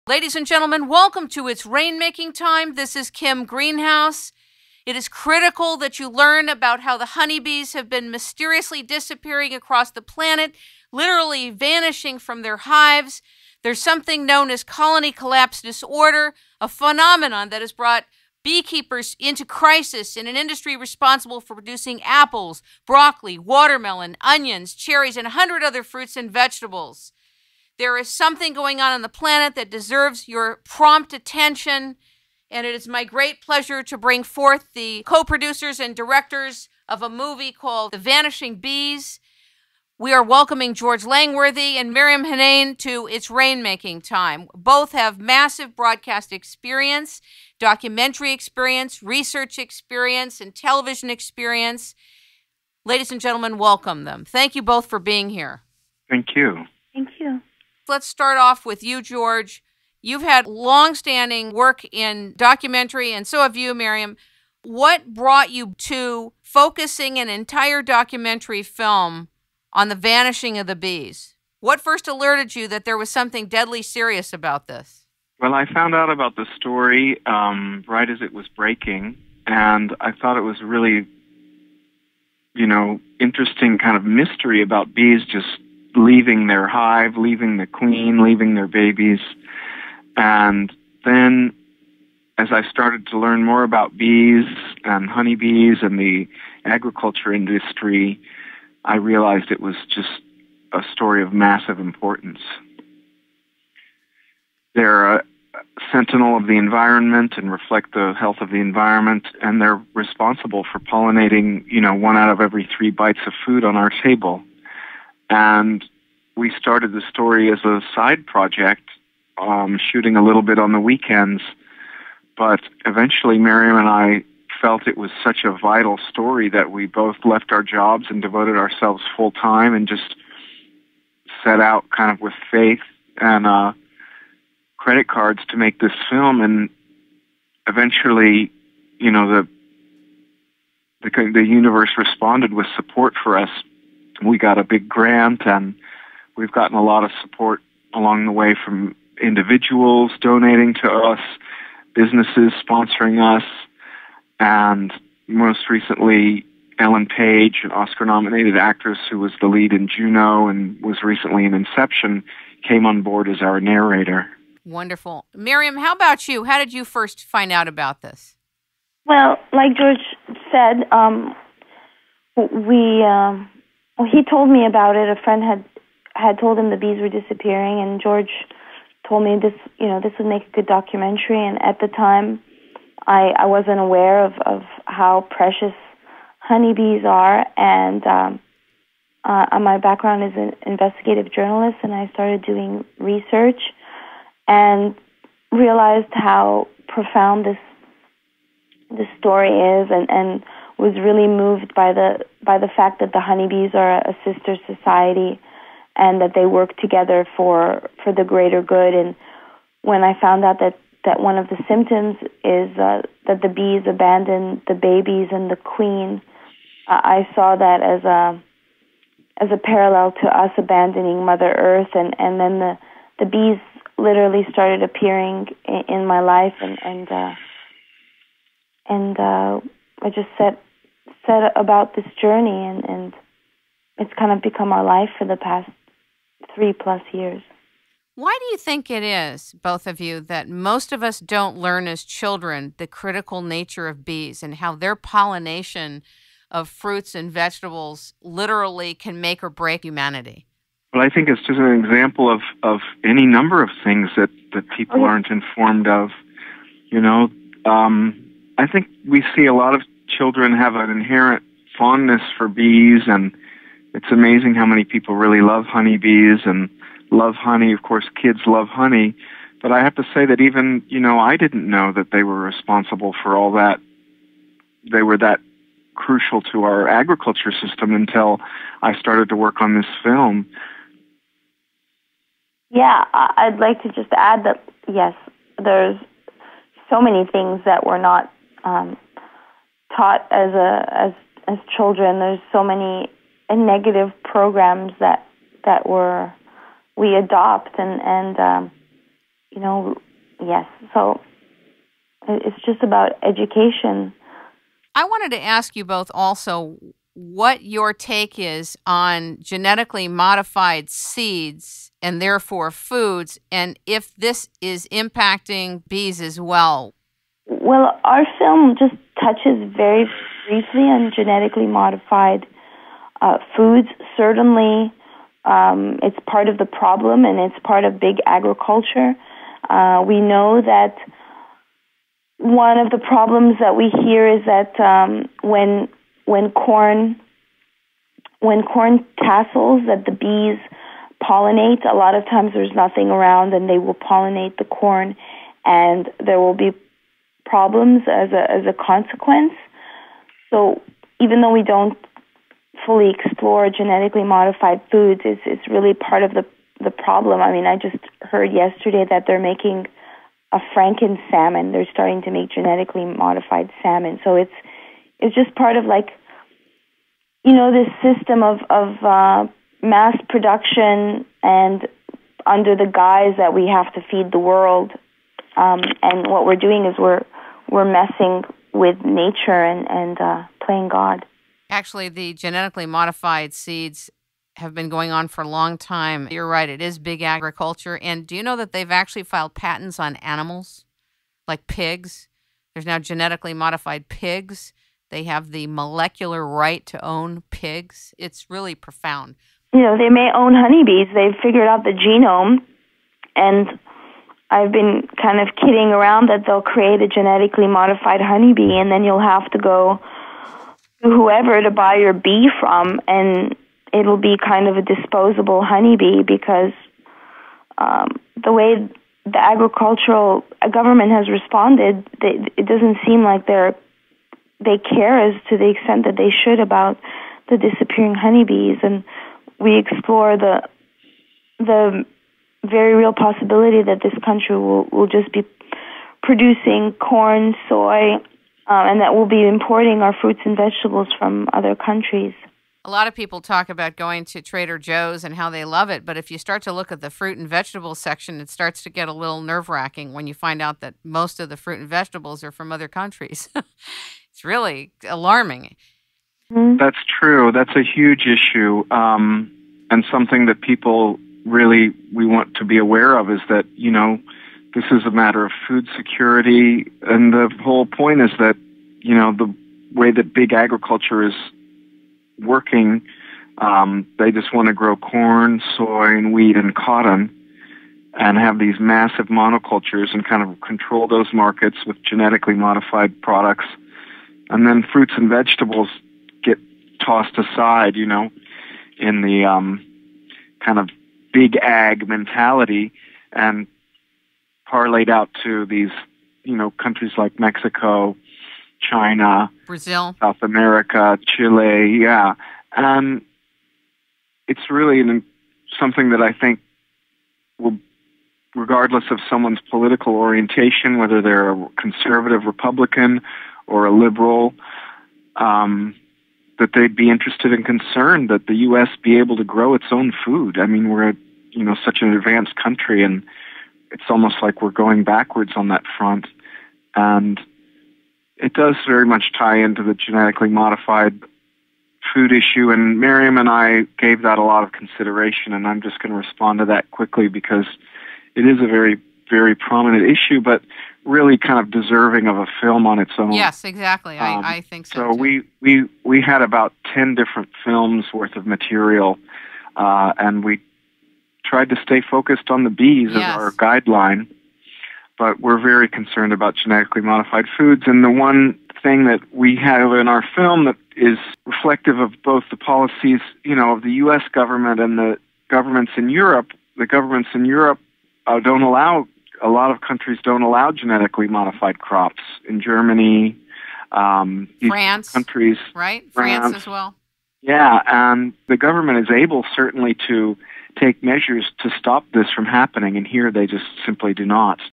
Ladies and gentlemen, welcome to It's Rainmaking Time. This is Kim Greenhouse. It is critical that you learn about how the honeybees have been mysteriously disappearing across the planet, literally vanishing from their hives. There's something known as colony collapse disorder, a phenomenon that has brought beekeepers into crisis in an industry responsible for producing apples, broccoli, watermelon, onions, cherries, and 100 other fruits and vegetables. There is something going on the planet that deserves your prompt attention, and it is my great pleasure to bring forth the co-producers and directors of a movie called The Vanishing Bees. We are welcoming George Langworthy and Maryam Henein to It's Rainmaking Time. Both have massive broadcast experience, documentary experience, research experience, and television experience. Ladies and gentlemen, welcome them. Thank you both for being here. Thank you. Thank you. Let's start off with you, George. You've had long-standing work in documentary, and so have you, Maryam. What brought you to focusing an entire documentary film on the vanishing of the bees? What first alerted you that there was something deadly serious about this? Well, I found out about the story right as it was breaking, and I thought it was really, interesting kind of mystery about bees just leaving their hive, leaving the queen, leaving their babies. And then as I started to learn more about bees and honeybees and the agriculture industry, I realized it was just a story of massive importance. They're a sentinel of the environment and reflect the health of the environment, and they're responsible for pollinating, 1 out of every 3 bites of food on our table. And we started the story as a side project, shooting a little bit on the weekends. But eventually, Maryam and I felt it was such a vital story that we both left our jobs and devoted ourselves full time and just set out kind of with faith and credit cards to make this film. And eventually, the universe responded with support for us. We got a big grant, and we've gotten a lot of support along the way from individuals donating to us, businesses sponsoring us, and most recently, Ellen Page, an Oscar-nominated actress who was the lead in Juno and was recently in Inception, came on board as our narrator. Wonderful. Maryam, how about you? How did you first find out about this? Well, like George said, he told me about it. A friend had told him the bees were disappearing, and George told me this would make a good documentary. And at the time, I wasn't aware of how precious honeybees are. And my background is an investigative journalist, and I started doing research and realized how profound this story is, and was really moved by the fact that the honeybees are a sister society and that they work together for the greater good. And when I found out that one of the symptoms is that the bees abandon the babies and the queen, I saw that as a parallel to us abandoning Mother Earth. And then the bees literally started appearing in my life, and I just set about this journey, and it's kind of become our life for the past 3+ years. Why do you think it is, both of you, that most of us don't learn as children the critical nature of bees and how their pollination of fruits and vegetables literally can make or break humanity? Well, I think it's just an example of any number of things that people aren't informed of. I think we see a lot of children have an inherent fondness for bees, and it's amazing how many people really love honeybees and love honey. Of course, kids love honey, but I have to say that even, I didn't know that they were responsible for all that. They were that crucial to our agriculture system until I started to work on this film. Yeah, I'd like to just add that, yes, there's so many things that we're not taught as children. There's so many negative programs that we adopt, and Yes. So it's just about education. I wanted to ask you both also what your take is on genetically modified seeds and therefore foods, and if this is impacting bees as well. Well, our film just touches very briefly on genetically modified foods. Certainly, it's part of the problem, and it's part of big agriculture. We know that one of the problems that we hear is that when corn tassels, that the bees pollinate. A lot of times there's nothing around, and they will pollinate the corn, and there will be problems as a consequence. So even though we don't fully explore genetically modified foods, it's really part of the problem. I mean, I just heard yesterday that they're making a Franken salmon. They're starting to make genetically modified salmon. So it's just part of this system of mass production, and under the guise that we have to feed the world. And what we're doing is we're messing with nature and playing God. Actually, the genetically modified seeds have been going on for a long time. You're right, it is big agriculture. And do you know that they've actually filed patents on animals, like pigs? There's now genetically modified pigs. They have the molecular right to own pigs. It's really profound. They may own honeybees. They've figured out the genome, and I've been kind of kidding around that they'll create a genetically modified honeybee, and then you'll have to go to whoever to buy your bee from, and it'll be kind of a disposable honeybee, because the way the agricultural government has responded, it doesn't seem like they care as to the extent that they should about the disappearing honeybees. And we explore the very real possibility that this country will just be producing corn, soy, and that we'll be importing our fruits and vegetables from other countries. A lot of people talk about going to Trader Joe's and how they love it, but if you start to look at the fruit and vegetable section, it starts to get a little nerve-wracking when you find out that most of the fruit and vegetables are from other countries. It's really alarming. That's true. That's a huge issue, and something that people really we want to be aware of is that, this is a matter of food security, and the whole point is that, the way that big agriculture is working, they just want to grow corn, soy, and wheat and cotton and have these massive monocultures and kind of control those markets with genetically modified products. And then fruits and vegetables get tossed aside, in the kind of big ag mentality, and parlayed out to these, countries like Mexico, China, Brazil, South America, Chile, yeah. And it's really something that I think will, regardless of someone's political orientation, whether they're a conservative Republican or a liberal, that they'd be interested and concerned that the U.S. be able to grow its own food. I mean, we're such an advanced country, and it's almost like we're going backwards on that front. And it does very much tie into the genetically modified food issue, and Maryam and I gave that a lot of consideration, and I'm just going to respond to that quickly because it is a very, very prominent issue, but really kind of deserving of a film on its own. Yes, exactly. I think so. So we had about 10 different films worth of material, and we tried to stay focused on the bees as our guideline, but we're very concerned about genetically modified foods. And the one thing that we have in our film that is reflective of both the policies, of the U.S. government and the governments in Europe. The governments in Europe don't allow, a lot of countries don't allow genetically modified crops. In Germany, France, countries, right? France as well. Yeah, and the government is able certainly to take measures to stop this from happening, and here they just simply do not.